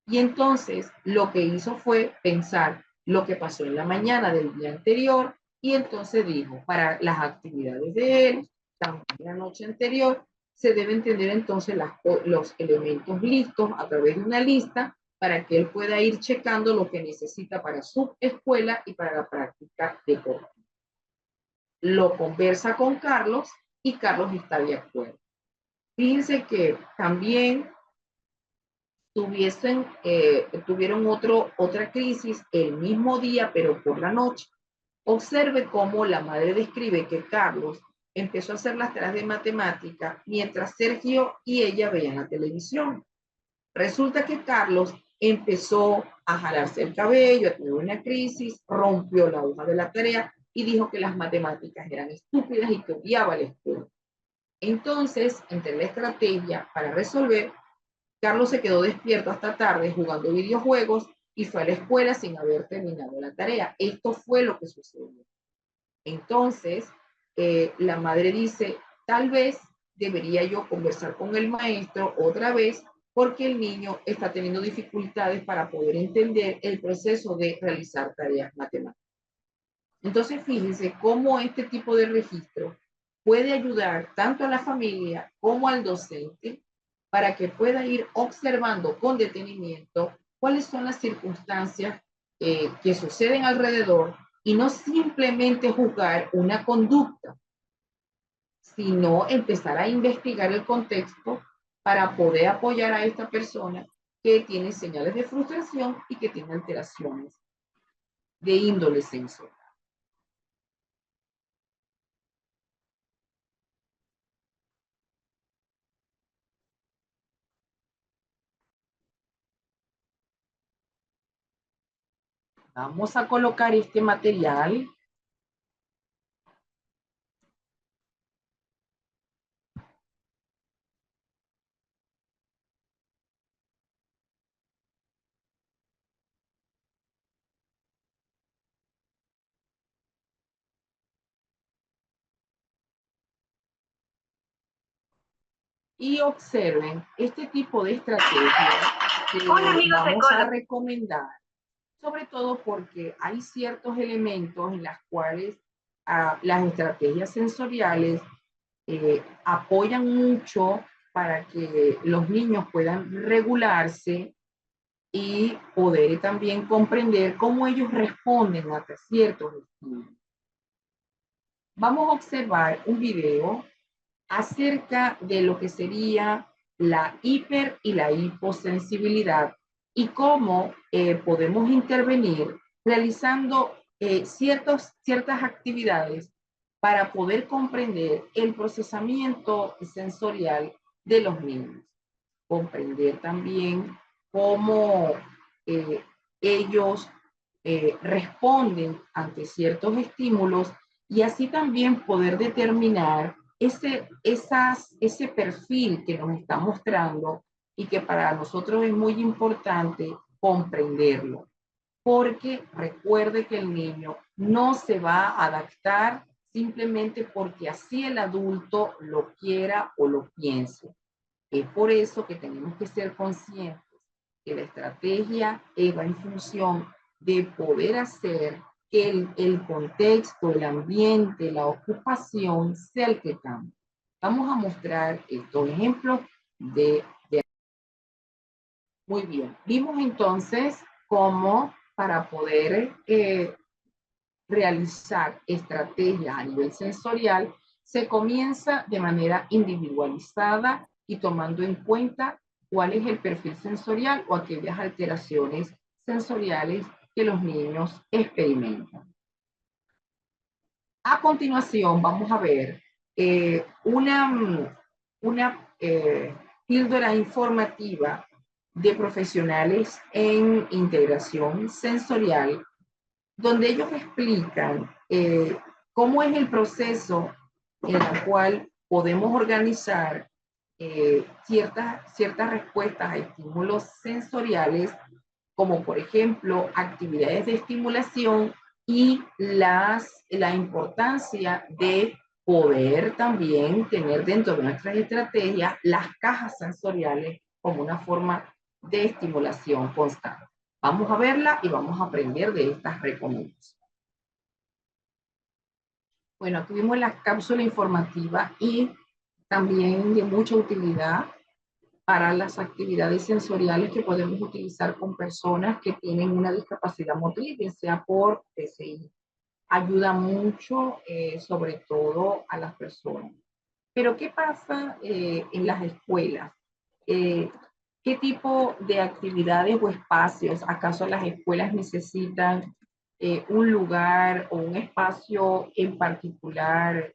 S1: Y entonces lo que hizo fue pensar lo que pasó en la mañana del día anterior y entonces dijo, para las actividades de él, también la noche anterior, se deben tener entonces los elementos listos a través de una lista para que él pueda ir checando lo que necesita para su escuela y para la práctica deportiva. Lo conversa con Carlos y Carlos está de acuerdo. Fíjense que también tuvieron otra crisis el mismo día, pero por la noche. Observe cómo la madre describe que Carlos empezó a hacer las tareas de matemática mientras Sergio y ella veían la televisión. Resulta que Carlos empezó a jalarse el cabello, a tener una crisis, rompió la hoja de la tarea y dijo que las matemáticas eran estúpidas y que odiaba la escuela. Entonces, entre la estrategia para resolver, Carlos se quedó despierto hasta tarde jugando videojuegos y fue a la escuela sin haber terminado la tarea. Esto fue lo que sucedió. Entonces, la madre dice, tal vez debería yo conversar con el maestro otra vez porque el niño está teniendo dificultades para poder entender el proceso de realizar tareas matemáticas. Entonces, fíjense cómo este tipo de registro puede ayudar tanto a la familia como al docente para que pueda ir observando con detenimiento cuáles son las circunstancias que suceden alrededor y no simplemente juzgar una conducta, sino empezar a investigar el contexto para poder apoyar a esta persona que tiene señales de frustración y que tiene alteraciones de índole sensorial. Vamos a colocar este material. Y observen este tipo de estrategia que vamos a recomendar, sobre todo porque hay ciertos elementos en los cuales las estrategias sensoriales apoyan mucho para que los niños puedan regularse y poder también comprender cómo ellos responden a ciertos estímulos. Vamos a observar un video acerca de lo que sería la hiper y la hiposensibilidad y cómo podemos intervenir realizando ciertas actividades para poder comprender el procesamiento sensorial de los niños. Comprender también cómo eh, ellos responden ante ciertos estímulos y así también poder determinar ese perfil que nos está mostrando y que para nosotros es muy importante comprenderlo. Porque recuerde que el niño no se va a adaptar simplemente porque así el adulto lo quiera o lo piense. Es por eso que tenemos que ser conscientes que la estrategia va en función de poder hacer que el contexto, el ambiente, la ocupación sea el que cambie. Vamos a mostrar estos ejemplos de... Muy bien, vimos entonces cómo para poder realizar estrategias a nivel sensorial se comienza de manera individualizada y tomando en cuenta cuál es el perfil sensorial o aquellas alteraciones sensoriales que los niños experimentan. A continuación vamos a ver una píldora informativa de profesionales en integración sensorial, donde ellos explican cómo es el proceso en el cual podemos organizar ciertas respuestas a estímulos sensoriales, como por ejemplo actividades de estimulación y la importancia de poder también tener dentro de nuestras estrategias las cajas sensoriales como una forma de estimulación constante. Vamos a verla y vamos a aprender de estas recomendaciones. Bueno, aquí vimos la cápsula informativa y también de mucha utilidad para las actividades sensoriales que podemos utilizar con personas que tienen una discapacidad motriz, bien sea por PCI. Ayuda mucho, sobre todo a las personas. Pero, ¿qué pasa en las escuelas? Eh, ¿Qué tipo de actividades o espacios? ¿Acaso las escuelas necesitan un lugar o un espacio en particular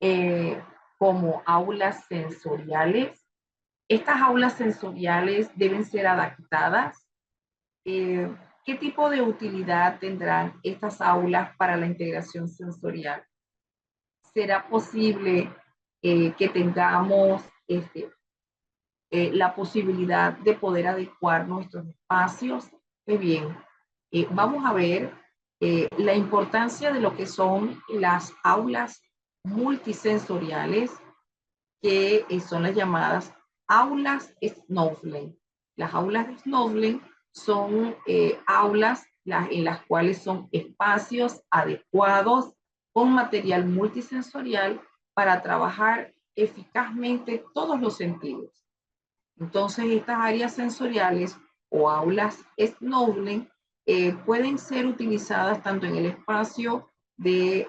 S1: eh, como aulas sensoriales? Estas aulas sensoriales deben ser adaptadas. Eh, ¿Qué tipo de utilidad tendrán estas aulas para la integración sensorial? ¿Será posible que tengamos la posibilidad de poder adecuar nuestros espacios? Pues bien, vamos a ver la importancia de lo que son las aulas multisensoriales, que son las llamadas aulas Snowflake. Las aulas de Snowflake son aulas en las cuales son espacios adecuados con material multisensorial para trabajar eficazmente todos los sentidos. Entonces, estas áreas sensoriales o aulas Snowflake pueden ser utilizadas tanto en el espacio de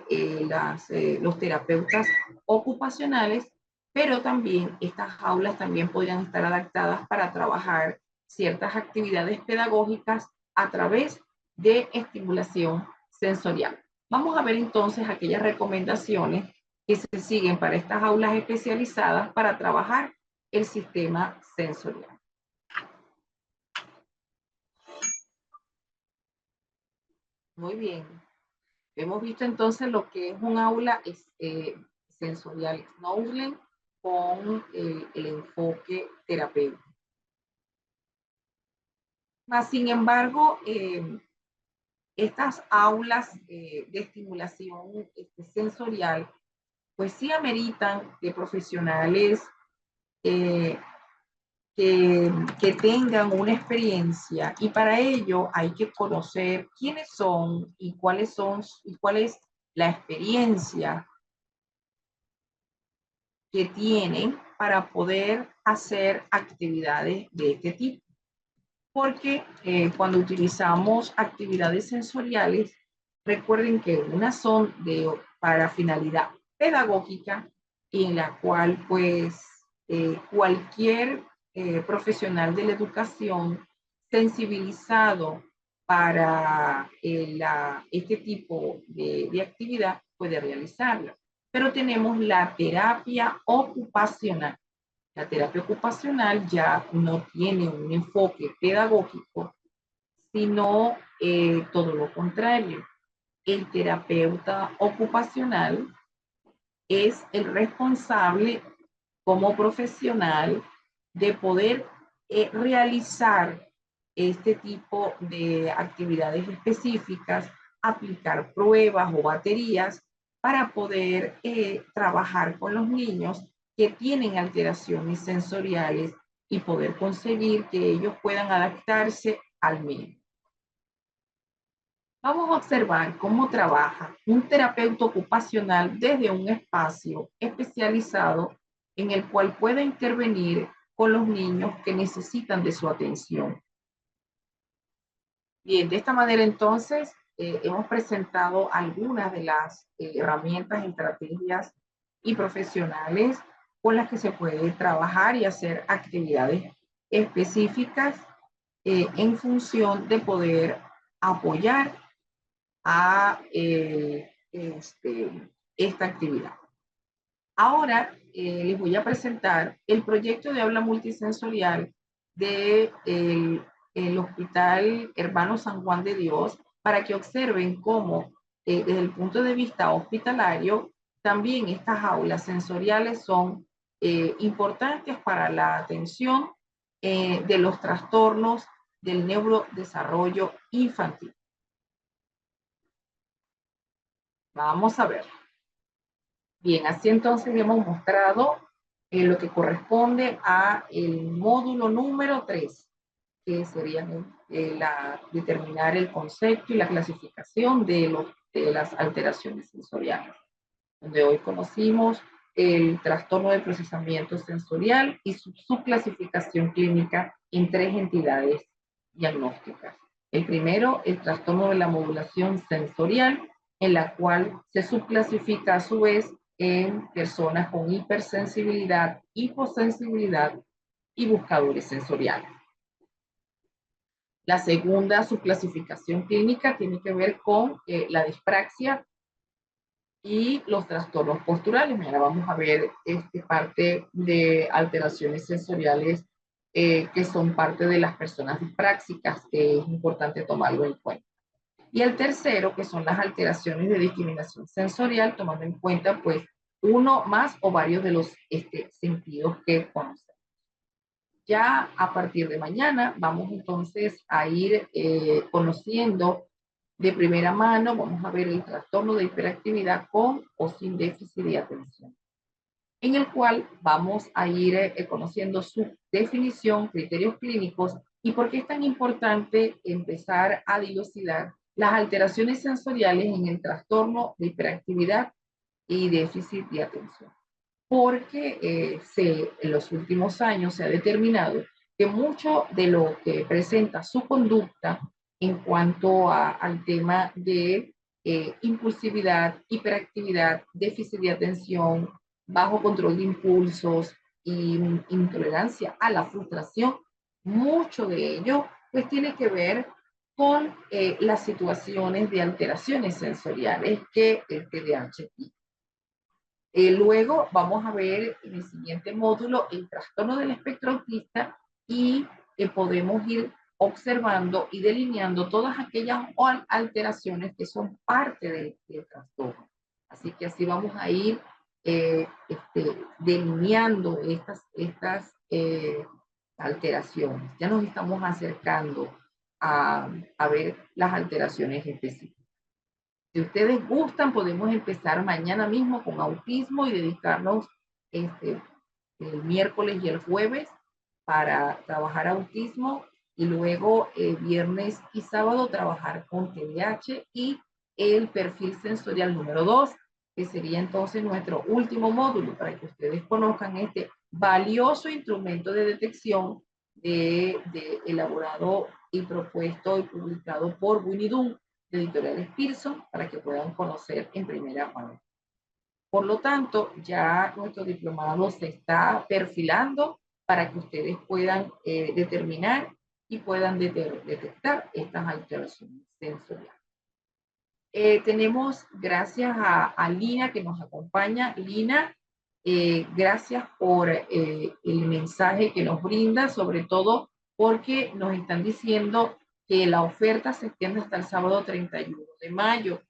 S1: los terapeutas ocupacionales, pero también estas aulas también podrían estar adaptadas para trabajar ciertas actividades pedagógicas a través de estimulación sensorial. Vamos a ver entonces aquellas recomendaciones que se siguen para estas aulas especializadas para trabajar el sistema sensorial. Muy bien. Hemos visto entonces lo que es un aula sensorial Snowden con el enfoque terapéutico. Mas, sin embargo, estas aulas de estimulación sensorial, pues sí ameritan de profesionales eh, que tengan una experiencia, y para ello hay que conocer quiénes son y cuál es la experiencia que tienen para poder hacer actividades de este tipo. Porque cuando utilizamos actividades sensoriales, recuerden que unas son para finalidad pedagógica, y en la cual pues cualquier profesional de la educación sensibilizado para este tipo de actividad puede realizarla. Pero tenemos la terapia ocupacional. La terapia ocupacional ya no tiene un enfoque pedagógico, sino todo lo contrario. El terapeuta ocupacional es el responsable como profesional de poder realizar este tipo de actividades específicas, aplicar pruebas o baterías para poder trabajar con los niños que tienen alteraciones sensoriales y poder conseguir que ellos puedan adaptarse al medio. Vamos a observar cómo trabaja un terapeuta ocupacional desde un espacio especializado en el cual puede intervenir con los niños que necesitan de su atención. Bien, de esta manera entonces hemos presentado algunas de las herramientas, estrategias y profesionales con las que se puede trabajar y hacer actividades específicas en función de poder apoyar a esta actividad. Ahora les voy a presentar el proyecto de aula multisensorial del Hospital Hermano San Juan de Dios, para que observen cómo desde el punto de vista hospitalario también estas aulas sensoriales son importantes para la atención de los trastornos del neurodesarrollo infantil. Vamos a ver. Bien, así entonces hemos mostrado lo que corresponde a el módulo número 3, que sería determinar el concepto y la clasificación de las alteraciones sensoriales, donde hoy conocimos el trastorno de procesamiento sensorial y su subclasificación clínica en 3 entidades diagnósticas. El primero, el trastorno de la modulación sensorial, en la cual se subclasifica a su vez en personas con hipersensibilidad, hiposensibilidad y buscadores sensoriales. La segunda subclasificación clínica tiene que ver con la dispraxia y los trastornos posturales. Ahora vamos a ver parte de alteraciones sensoriales que son parte de las personas dispráxicas, que es importante tomarlo en cuenta. Y el tercero, que son las alteraciones de discriminación sensorial, tomando en cuenta pues uno más o varios de los sentidos que conocemos. Ya a partir de mañana vamos entonces a ir conociendo de primera mano, vamos a ver el trastorno de hiperactividad con o sin déficit de atención, en el cual vamos a ir conociendo su definición, criterios clínicos y por qué es tan importante empezar a dilucidar las alteraciones sensoriales en el trastorno de hiperactividad y déficit de atención. Porque en los últimos años se ha determinado que mucho de lo que presenta su conducta en cuanto al tema de impulsividad, hiperactividad, déficit de atención, bajo control de impulsos y intolerancia a la frustración, mucho de ello pues tiene que ver con las situaciones de alteraciones sensoriales que el TDAH tiene. Luego vamos a ver en el siguiente módulo el trastorno del espectro autista y podemos ir observando y delineando todas aquellas alteraciones que son parte del trastorno. Así que así vamos a ir delineando estas alteraciones. Ya nos estamos acercando a ver las alteraciones específicas. Si ustedes gustan, podemos empezar mañana mismo con autismo y dedicarnos el miércoles y el jueves para trabajar autismo y luego viernes y sábado trabajar con TDAH y el perfil sensorial número 2, que sería entonces nuestro último módulo para que ustedes conozcan este valioso instrumento de detección elaborado y propuesto y publicado por Winnie Dunn de Editoriales Pearson para que puedan conocer en primera mano. Por lo tanto, ya nuestro diplomado se está perfilando para que ustedes puedan determinar y puedan detectar estas alteraciones sensoriales. Tenemos, gracias a Lina que nos acompaña. Lina, gracias por el mensaje que nos brinda, sobre todo porque nos están diciendo que la oferta se extiende hasta el sábado 31 de mayo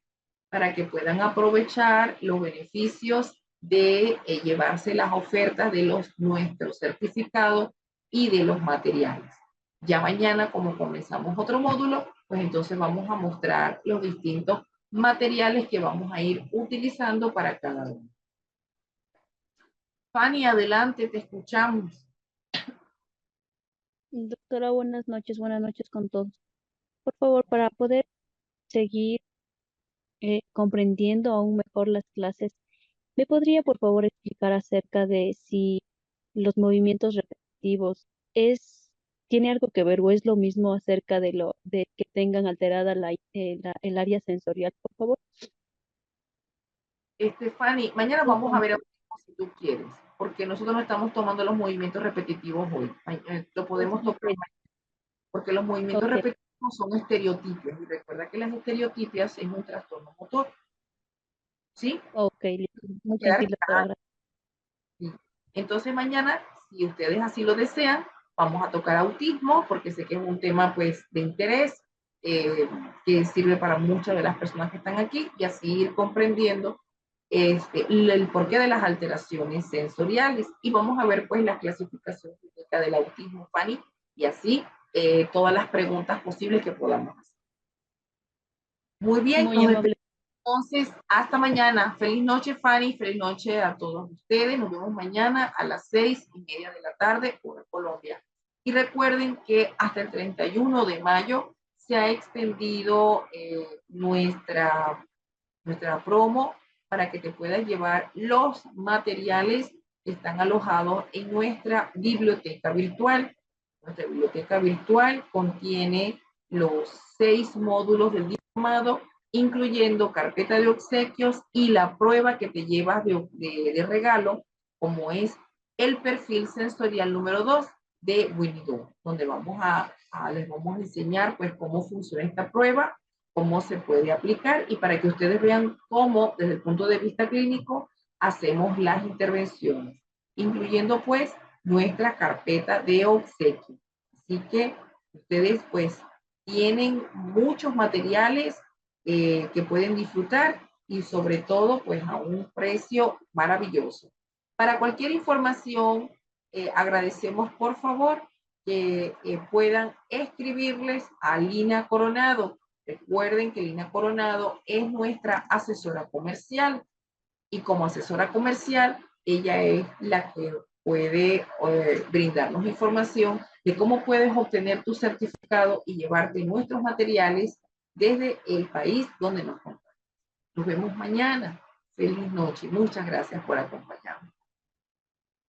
S1: para que puedan aprovechar los beneficios de llevarse las ofertas de nuestros certificados y de los materiales. Ya mañana, como comenzamos otro módulo, pues entonces vamos a mostrar los distintos materiales que vamos a ir utilizando para cada uno. Fanny, adelante, te escuchamos.
S2: Doctora, buenas noches con todos. Por favor, para poder seguir comprendiendo aún mejor las clases, ¿me podría por favor explicar acerca de si los movimientos repetitivos tiene algo que ver o es lo mismo acerca de que tengan alterada el área sensorial, por favor?
S1: Fanny, mañana vamos a ver si tú quieres, porque nosotros no estamos tomando los movimientos repetitivos hoy. Lo podemos tocar mañana, porque los movimientos repetitivos son estereotipias, y recuerda que las estereotipias es un trastorno motor. ¿Sí?
S2: Ok, muy gentil, doctora.
S1: Sí. Entonces mañana, si ustedes así lo desean, vamos a tocar autismo, porque sé que es un tema pues de interés, que sirve para muchas de las personas que están aquí, y así ir comprendiendo el porqué de las alteraciones sensoriales. Y vamos a ver pues la clasificación clínica del autismo, Fanny, y así todas las preguntas posibles que podamos hacer. Muy bien,
S2: muy amable.
S1: Entonces, hasta mañana. Feliz noche, Fanny. Feliz noche a todos ustedes. Nos vemos mañana a las 6:30 de la tarde, hora Colombia. Y recuerden que hasta el 31 de mayo se ha extendido nuestra promo para que te puedas llevar los materiales que están alojados en nuestra biblioteca virtual. Nuestra biblioteca virtual contiene los 6 módulos del diplomado, incluyendo carpeta de obsequios y la prueba que te llevas de regalo, como es el perfil sensorial número 2 de Winnie Dooh, donde les vamos a enseñar pues cómo funciona esta prueba, cómo se puede aplicar y para que ustedes vean cómo desde el punto de vista clínico hacemos las intervenciones, incluyendo pues nuestra carpeta de obsequio. Así que ustedes pues tienen muchos materiales que pueden disfrutar y sobre todo pues a un precio maravilloso. Para cualquier información, agradecemos por favor que puedan escribirles a Lina Coronado. Recuerden que Lina Coronado es nuestra asesora comercial y como asesora comercial, ella es la que puede brindarnos información de cómo puedes obtener tu certificado y llevarte nuestros materiales desde el país donde nos compras. Nos vemos mañana. Feliz noche. Muchas gracias por acompañarnos.